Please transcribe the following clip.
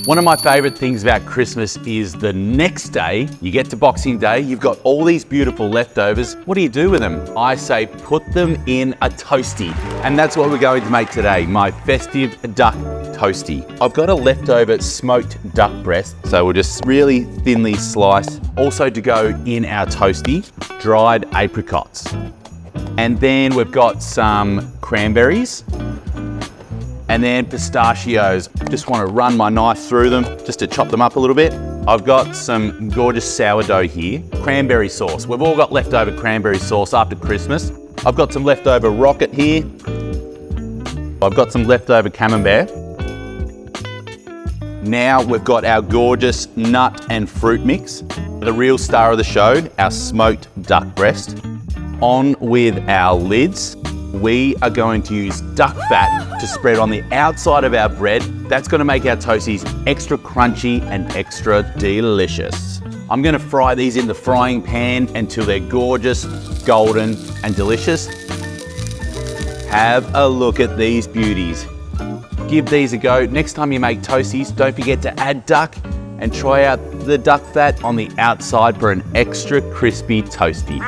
One of my favorite things about Christmas is the next day, you get to Boxing Day, you've got all these beautiful leftovers. What do you do with them? I say put them in a toastie. And that's what we're going to make today, my festive duck toastie. I've got a leftover smoked duck breast, so we'll just really thinly slice. Also to go in our toastie, dried apricots. And then we've got some cranberries. And then pistachios. Just want to run my knife through them just to chop them up a little bit. I've got some gorgeous sourdough here. Cranberry sauce. We've all got leftover cranberry sauce after Christmas. I've got some leftover rocket here. I've got some leftover camembert. Now we've got our gorgeous nut and fruit mix. The real star of the show, our smoked duck breast. On with our lids. We are going to use duck fat to spread on the outside of our bread. That's going to make our toasties extra crunchy and extra delicious. I'm going to fry these in the frying pan until they're gorgeous, golden and delicious. Have a look at these beauties. Give these a go. Next time you make toasties, don't forget to add duck and try out the duck fat on the outside for an extra crispy toastie.